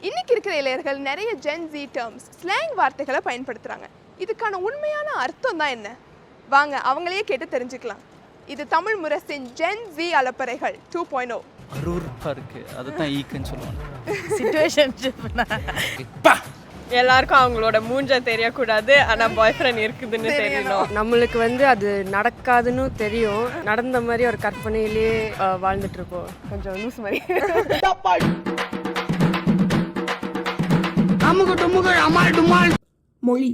இன்னைக்கு இருக்கிற இளையர்கள் நிறைய ஜென் ஜி டேர்ம்ஸ் ஸ்லாங் வார்த்தைகளை பயன்படுத்துறாங்க. இதுக்கான உண்மையான அர்த்தம் தான் என்ன? வாங்க அவங்களையே கேட்டு தெரிஞ்சுக்கலாம். இது தமிழ் முரசின் ஜென் ஜி அலப்பறைகள் 2.0. அரூர்ப்பா இருக்கு, அதுதான் ஈக்குன்னு சொல்லுவாங்க. சிச்சுவேஷன்ஷிப்னா எல்லாருக்கும் அவங்களோட மூஞ்ச தெரியக்கூடாது, ஆனா பாய் ஃப்ரெண்ட் இருக்குதுன்னு தெரியணும். நம்மளுக்கு அது நடக்காதுன்னு தெரியும், நடந்த மாதிரி ஒரு கற்பனையிலேயே வாழ்ந்துட்டு இருப்போம். கொஞ்சம் லூஸ் மாதிரி. மொழி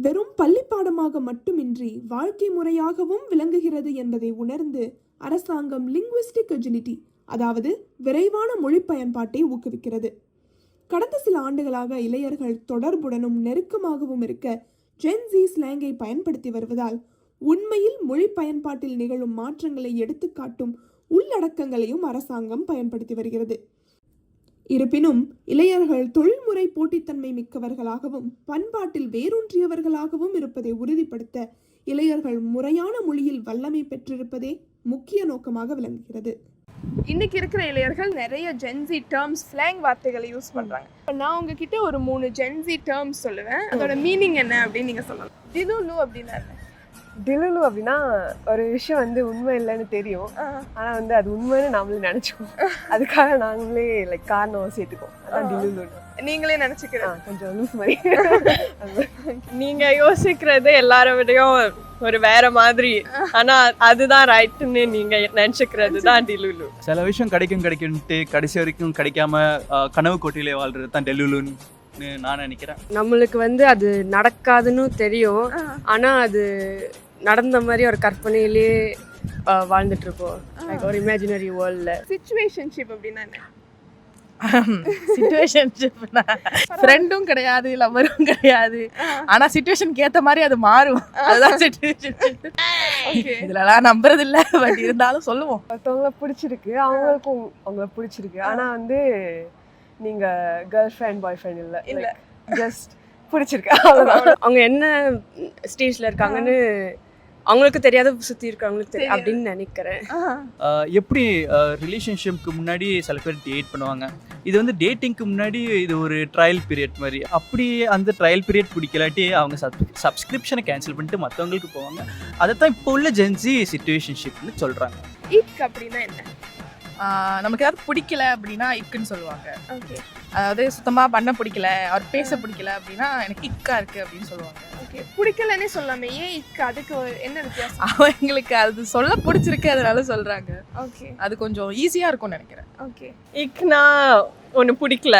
வெறும் பள்ளிப்பாடமாக மட்டுமின்றி வாழ்க்கை முறையாகவும் விளங்குகிறது என்பதை உணர்ந்து அரசாங்கம் லிங்குவிஸ்டிக் அஜிலிட்டி, அதாவது விரைவான மொழி பயன்பாட்டை ஊக்குவிக்கிறது. கடந்த சில ஆண்டுகளாக இளையர்கள் தொடர்புடனும் நெருக்கமாகவும் இருக்க ஜென் ஜி ஸ்லாங்கை பயன்படுத்தி வருவதால் உண்மையில் மொழி பயன்பாட்டில் நிகழும் மாற்றங்களை எடுத்துக்காட்டும் உள்ளடக்கங்களையும் அரசாங்கம் பயன்படுத்தி வருகிறது. இருப்பினும் இளையர்கள் தொழில்முறை போட்டித்தன்மை மிக்கவர்களாகவும் பண்பாட்டில் வேரூன்றியவர்களாகவும் இருப்பதை உறுதிப்படுத்த இளையர்கள் முறையான மொழியில் வல்லமை பெற்றிருப்பதே முக்கிய நோக்கமாக விளங்குகிறது. இன்னைக்கு இருக்கிற இளையர்கள் நிறைய ஜென்சி டேர்ம்ஸ் ஸ்லாங் வார்த்தைகளை யூஸ் பண்றாங்க. நான் உங்ககிட்ட ஒரு 3 ஜென்சி டேர்ம்ஸ் சொல்லுவேன், அதோட மீனிங் என்ன அப்படின்னு நீங்க சொல்லலாம். டிலுலு அப்படின்னா என்ன? டிலுலு அப்படின்னா ஒரு விஷயம் உண்மை இல்லைன்னு தெரியும், ஆனா அது உண்மைன்னு நாமளே நினைச்சுக்கோம். அதுக்காக நாங்களே காரணம் சேர்த்துக்கோம். அதான் டிலுலு. நீங்களே நினைச்சுக்கிறேன். கொஞ்சம் லூஸ் மாதிரி. நீங்க யோசிக்கிறது எல்லார விடையும் ஒரு வேற மாதிரி, ஆனா அதுதான் ரைட்னு நீங்க நினைச்சுக்கிறது தான் டிலுலு. சில விஷயம் கிடைக்கும்ட்டு கடைசி வரைக்கும் கிடைக்காம கனவு கோட்டையிலே வாழ்றது தான் டெலுலுன்னு நான் நினைக்கிறேன். நம்மளுக்கு அது நடக்காதுன்னு தெரியும், ஆனா அது நடந்த மாதிரி ஒரு கற்பனையிலேயே வாழ்ந்துட்டு இருப்போம். ஒரு இமேஜினரி வேர்ல்ட்ல. சிச்சுவேஷன்ஷிப் அப்படின்னா என்ன? சிச்சுவேஷன்ஷிப்னா ஃப்ரெண்டும் கிடையாது, லவரும் கிடையாது, ஆனா சிச்சுவேஷனுக்கு ஏத்த மாதிரி அது மாறும். அதுதான் சிச்சுவேஷன்ஷிப். இதுலலாம் நம்புறது இல்ல, பட் இருந்தாலும் சொல்லுவோம். ஒருத்தவங்களை பிடிச்சிருக்கு, அவங்களுக்கும் அவங்கள பிடிச்சிருக்கு, ஆனா நீங்க கேர்ள் ஃப்ரெண்ட் பாய் ஃப்ரெண்ட் இல்ல, ஜஸ்ட் பிடிச்சிருக்கு, அவ்வளவுதான். அவங்க என்ன ஸ்டேஜ்ல இருக்காங்கன்னு அவங்களுக்கு தெரியாத, சுற்றி இருக்கிறவங்களுக்கு தெரியும் அப்படின்னு நினைக்கிறேன். எப்படி ரிலேஷன்ஷிப்க்கு முன்னாடி சில பேர் டேட் பண்ணுவாங்க, இது டேட்டிங்க்கு முன்னாடி இது ஒரு ட்ரையல் பீரியட் மாதிரி. அப்படி அந்த ட்ரையல் பீரியட் பிடிக்கலாட்டி அவங்க சப்ஸ்கிரிப்ஷனை கேன்சல் பண்ணிட்டு மற்றவங்களுக்கு போவாங்க. அதை தான் இப்போ உள்ள ஜென்சி சிச்சுவேஷன்ஷிப்னு சொல்கிறாங்க. இக் அப்படின்னா என்ன? நமக்கு ஏதாவது பிடிக்கல அப்படின்னா இக்குன்னு சொல்லுவாங்க. அதாவது சுத்தமாக பண்ண பிடிக்கல, அவர் பேச பிடிக்கல அப்படின்னா எனக்கு இக்கா இருக்கு அப்படின்னு சொல்லுவாங்க. ஓகே, பிடிக்கலன்னே சொல்லாமே, ஏன் இக்கு? அதுக்கு என்ன வித்தியாசம்? அவங்களுக்கு அது சொல்ல பிடிச்சிருக்கு, அதனால சொல்றாங்க. ஓகே, அது கொஞ்சம் ஈஸியா இருக்கும்னு நினைக்கிறேன். ஓகே, இக்னா ஒன்று பிடிக்கல,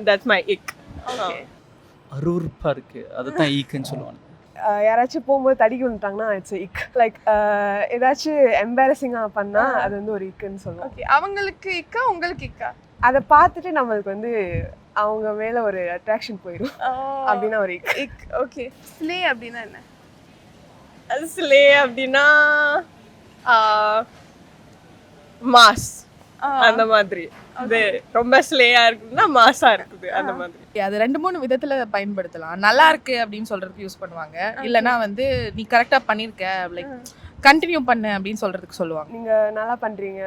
தட்ஸ் மை இக். ஓகே, அரூர்ப்பா இருக்கு, அதுதான் ஈக்குன்னு சொல்லுவாங்க. யாராச்சும் போகும்போது தடிக்கி விட்டாங்கன்னா இட்ஸ் இக். ஏதாச்சும் எம்பாரசிங்காக பண்ணா அது ஒரு இக்குன்னு சொல்லுவோம். ஓகே, அவங்களுக்கு இக்கா, உங்களுக்கு இக்கா? அதை பார்த்துட்டு நம்மளுக்கு அவங்க மேல ஒரு அட்ராக்ஷன் போயிடும், அப்படின்னா ஒரு இக். ஓகே, ஸ்லே அப்படின்னா என்ன? அது ஸ்லே அப்படின்னா மாஸ், அந்த மாதிரி. அது ரொம்ப ஸ்லேயா இருக்குதுன்னா மாஸா இருக்குது, அந்த மாதிரி. அது 2-3 விதத்துல பயன்படுத்தலாம். நல்லா இருக்கு அப்படின்னு சொல்றதுக்கு யூஸ் பண்ணுவாங்க, இல்லைன்னா நீ கரெக்டா பண்ணிருக்க, லைக் கண்டினியூ பண்ணு அப்படின்னு சொல்றதுக்கு சொல்லுவாங்க. நீங்க நல்லா பண்றீங்க,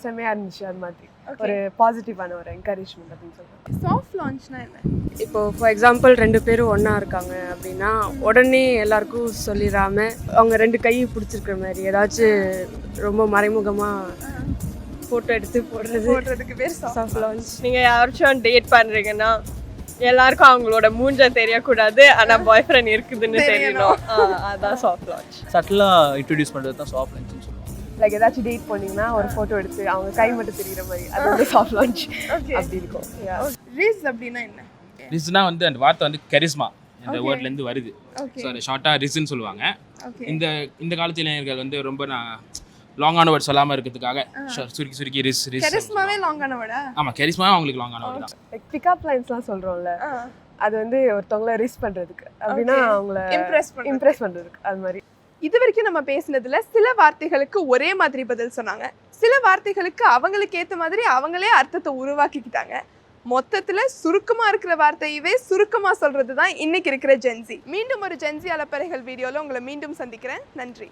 செம்மையா இருந்துச்சு, அது மாதிரி ஒரு பாசிட்டிவான ஒரு என்கரேஜ்மெண்ட் அப்படின்னு சொல்லுவாங்க. சாஃப்ட் லான்ச்னா என்ன? இப்போ ஃபார் எக்ஸாம்பிள் 2 பேரும் ஒன்றா இருக்காங்க அப்படின்னா உடனே எல்லாருக்கும் சொல்லிடாம அவங்க 2 கையை பிடிச்சிருக்கிற மாதிரி ஏதாச்சும் ரொம்ப மறைமுகமாக ஃபோட்டோ எடுத்து போடுறதுக்கு பேர் சாஃப்ட் லான்ச். நீங்கள் யாராச்சும் டேட் பண்ணுறீங்கன்னா எல்லாருக்கும் அவங்களோட மூஞ்ச தெரியக்கூடாது, ஆனா பாய் ஃப்ரெண்ட் இருக்குதுன்னு தெரியணும், அதான் சாஃப்ட் லான்ச். சட்டிலாக இன்ட்ரடியூஸ் பண்ணுறது தான் சாஃப்ட் லான்ச்னு சொல்லுவாங்க. லைக் ஏதாச்சும் டேட் போனீங்கன்னா ஒரு ஃபோட்டோ எடுத்து அவங்க கை மட்டும் தெரிகிற மாதிரி, அது சாஃப்ட் லான்ச் அப்படி இருக்கும். ரிஸ் அப்படின்னா என்ன? ரிஸ்னா அந்த வார்த்தை கரிஸ்மா இந்த வேர்ட்லேருந்து வருது. ஸோ அதை ஷார்ட்டாக ரிஸ்ன்னு சொல்லுவாங்க. இந்த காலத்து இளைஞர்கள் ரொம்ப லாங்கான வேர்ட் சொல்லாமல் இருக்கிறதுக்காக சுருக்கி ரிஸ். கரிஸ்மாவே லாங்கான வேர்டா? ஆமாம், கரிஸ்மாவே அவங்களுக்கு லாங்கான வேர்டு தான். லைக் பிக்அப் லைன்ஸ்லாம் சொல்கிறோம்ல, அது ஒருத்தவங்கள ரிஸ் பண்ணுறதுக்கு, அப்படின்னா அவங்கள இம்ப்ரெஸ் பண்ணுறதுக்கு, அது மாதிரி. இது வரைக்கும் நம்ம பேசினதுல சில வார்த்தைகளுக்கு ஒரே மாதிரி பதில் சொன்னாங்க, சில வார்த்தைகளுக்கு அவங்களுக்கு ஏற்ற மாதிரி அவங்களே அர்த்தத்தை உருவாக்கிக்கிட்டாங்க. மொத்தத்துல சுருக்கமா இருக்கிற வார்த்தையவே சுருக்கமா சொல்றது தான் இன்னைக்கு இருக்கிற ஜென்சி. மீண்டும் ஒரு ஜென்சி அலப்பறைகள் வீடியோல உங்களை மீண்டும் சந்திக்கிறேன். நன்றி.